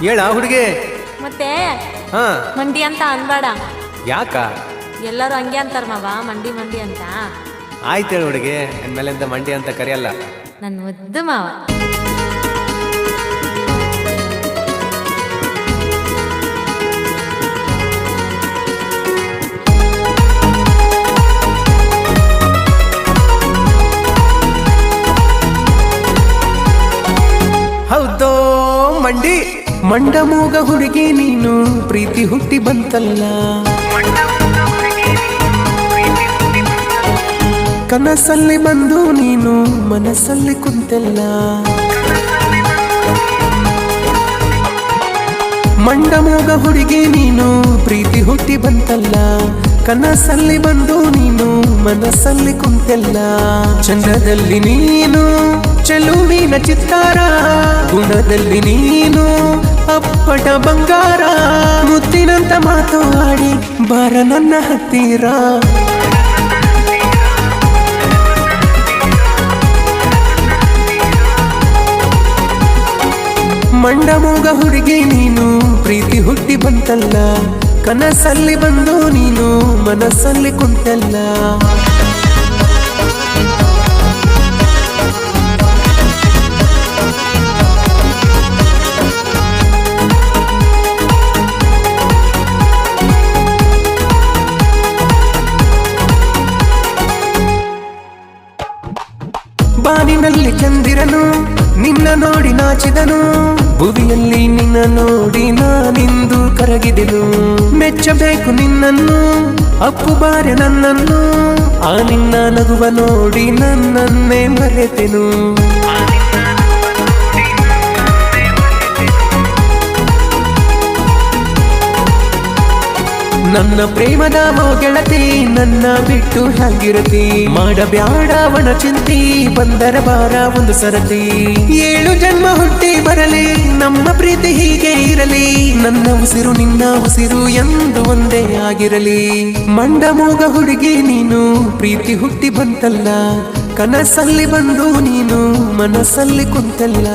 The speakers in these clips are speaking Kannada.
ಹೇಳ ಹುಡುಗಿ. ಮತ್ತೆ ಹಾ ಮಂಡಿ ಅಂತ ಅನ್ಬೇಡ. ಯಾಕ? ಎಲ್ಲರೂ ಹಂಗೆ ಅಂತಾರ ಮಾವ, ಮಂಡಿ ಮಂಡಿ ಅಂತ. ಆಯ್ತು ಹೇಳು ಹುಡುಗಿ, ಇನ್ಮೇಲಿಂದ ಮಂಡಿ ಅಂತ ಕರೆಯಲ್ಲ. ನನ್ನ ಮುದ್ದು ಮಾವ. ಹೌದೋ ಮಂಡಿ ಮಂಡ ಮೂಗ ಹುಡುಗಿ ನೀನು, ಪ್ರೀತಿ ಹುಟ್ಟಿ ಬಂತಲ್ಲ. ಕನಸಲ್ಲಿ ಬಂದು ನೀನು ಮನಸ್ಸಲ್ಲಿ ಕುಂತೆಲ್ಲ. ಮಂಡ ಮೂಗ ಹುಡುಗಿ ನೀನು, ಪ್ರೀತಿ ಹುಟ್ಟಿ ಬಂತಲ್ಲ. ಕನಸಲ್ಲಿ ಬಂದು ನೀನು ಮನಸ್ಸಲ್ಲಿ ಕುಂತೆಲ್ಲ. ಚಂದ್ರದಲ್ಲಿ ನೀನು ಚೆಲುವಿನ ಚಿತ್ತಾರ, ಗುಣದಲ್ಲಿ ನೀನು ಅಪ್ಪಟ ಬಂಗಾರ. ಮುತ್ತಿನಂತ ಮಾತು ಆಡಿ ಬಾರ ನನ್ನ ಹತ್ತಿರ. ಮಂಡ ಮೂಗ ಹುಡುಗಿ ನೀನು, ಪ್ರೀತಿ ಹುಟ್ಟಿ ಬಂತಲ್ಲ. ಕನಸಲ್ಲಿ ಬಂದು ನೀನು ಮನಸ್ಸಲ್ಲಿ ಕುಂತಲ್ಲ. ಬಾನಿನಲ್ಲಿ ಚಂದಿರನು ನಿನ್ನ ನೋಡಿ ನಾಚಿದನು. ಭುವಿಯಲ್ಲಿ ನಿನ್ನ ನೋಡಿ ನಾನಿಂದು ಕರಗಿದೆನು. ಮೆಚ್ಚಬೇಕು ನಿನ್ನನ್ನು, ಅಪ್ಪು ಬಾರೆ ನನ್ನನ್ನು. ಆ ನಿನ್ನ ನಗುವ ನೋಡಿ ನನ್ನನ್ನೇ ಮರೆತೆನು. ನನ್ನ ಪ್ರೇಮದ ಗೆಳತಿ, ನನ್ನ ಬಿಟ್ಟು ಹೇಗಿರತಿ. ಮಾಡಬ್ಯಾಡ ಅವನ ಚಿಂತಿ, ಬಂದರ ಬಾರ ಒಂದು ಸರತಿ. 7 ಜನ್ಮ ಹುಟ್ಟಿ ಬರಲಿ, ನಮ್ಮ ಪ್ರೀತಿ ಹೀಗೆ ಇರಲಿ. ನನ್ನ ಉಸಿರು ನಿನ್ನ ಉಸಿರು ಎಂದು ಒಂದೇ ಆಗಿರಲಿ. ಮಂಡ ಮೂಗ ಹುಡುಗಿ ನೀನು, ಪ್ರೀತಿ ಹುಟ್ಟಿ ಬಂತಲ್ಲ. ಕನಸಲ್ಲಿ ಬಂದು ನೀನು ಮನಸ್ಸಲ್ಲಿ ಕುಂತಲ್ಲ.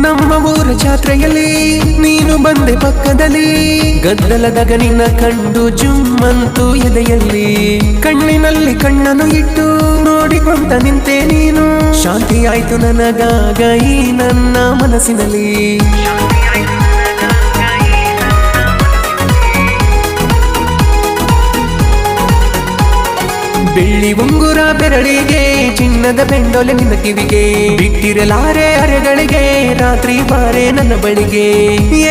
ನಮ್ಮ ಊರ ಜಾತ್ರೆಯಲ್ಲಿ ನೀನು ಬಂದೆ ಪಕ್ಕದಲ್ಲಿ. ಗದ್ದಲದಾಗ ನಿನ್ನ ಕಂಡು ಜುಮ್ಮಂತು ಎದೆಯಲ್ಲಿ. ಕಣ್ಣಿನಲ್ಲಿ ಕಣ್ಣನ್ನು ಇಟ್ಟು ನೋಡಿಕೊಂಡ ನಿಂತೆ ನೀನು. ಶಾಂತಿ ಆಯ್ತು ನನಗಾಗ ಈ ನನ್ನ ಮನಸ್ಸಿನಲ್ಲಿ. ಬೆಳ್ಳಿ ಉಂಗುರ ಬೆರಳಿಗೆ, ಚಿನ್ನದ ಬೆಂಡೋಲೆ ನಿನ್ನ ಕಿವಿಗೆ. ಬಿಟ್ಟಿರಲಾರೆ ಅರೆಗಳಿಗೆ, ರಾತ್ರಿ ಬಾರೆ ನನ್ನ ಬಳಿಗೆ.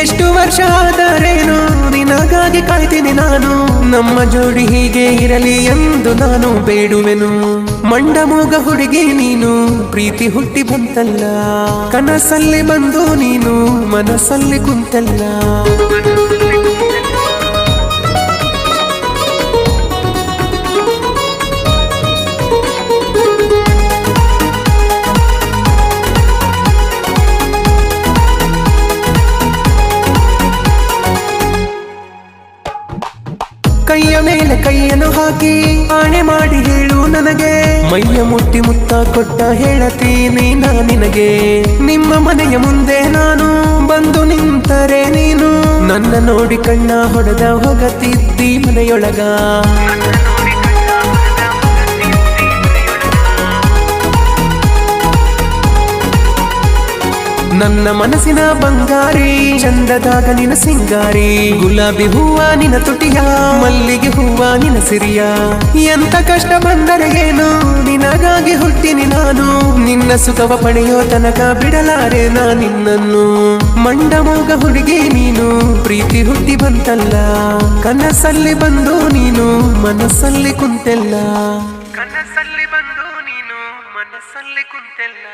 ಎಷ್ಟು ವರ್ಷ ಆದರೇನು ನಿನಗಾಗಿ ಕಾಯ್ತೀನಿ ನಾನು. ನಮ್ಮ ಜೋಡಿ ಹೀಗೆ ಇರಲಿ ಎಂದು ನಾನು ಬೇಡುವೆನು. ಮಂಡ ಮೂಗ ಹುಡುಗಿ ನೀನು, ಪ್ರೀತಿ ಹುಟ್ಟಿ ಬಂತಲ್ಲ. ಕನಸಲ್ಲಿ ಬಂದು ನೀನು ಮನಸ್ಸಲ್ಲಿ ಕುಂತಲ್ಲ. ಕೈಯ ಮೇಲೆ ಕೈಯನ್ನು ಹಾಕಿ ಆಣೆ ಮಾಡಿ ಹೇಳು ನನಗೆ. ಮೈಯ ಮುಟ್ಟಿ ಮುತ್ತ ಕೊಟ್ಟ ಹೇಳತೀನಿ ನಾ ನಿನಗೆ. ನಿಮ್ಮ ಮನೆಯ ಮುಂದೆ ನಾನು ಬಂದು ನಿಂತರೆ ನೀನು, ನನ್ನ ನೋಡಿ ಕಣ್ಣ ಹೊಡೆದ ಹೋಗತಿದ್ದಿ ಮನೆಯೊಳಗ. ನನ್ನ ಮನಸ್ಸಿನ ಬಂಗಾರಿ, ಚಂದದಾಗ ನಿನ ಸಿಂಗಾರಿ. ಗುಲಾಬಿ ಹೂವ ನಿನ ತುಟಿಯ, ಮಲ್ಲಿಗೆ ಹೂವ ನಿನ ಸಿರಿಯ. ಎಂತ ಕಷ್ಟ ಬಂದರೆ ಏನು ನಿನಗಾಗಿ ಹುಟ್ಟಿನಿ ನಾನು. ನಿನ್ನ ಸುಖವ ಪಡೆಯೋ ತನಕ ಬಿಡಲಾರೆ ನಾ ನಿನ್ನನ್ನು. ಮಂಡ ಮೂಗ ಹುಡುಗಿ ನೀನು, ಪ್ರೀತಿ ಹುಟ್ಟಿ ಬಂತಲ್ಲ. ಕನಸಲ್ಲಿ ಬಂದು ನೀನು ಮನಸ್ಸಲ್ಲಿ ಕುಂತೆಲ್ಲ. ಕನಸಲ್ಲಿ ಬಂದು ನೀನು ಮನಸ್ಸಲ್ಲಿ ಕುಂತೆಲ್ಲ.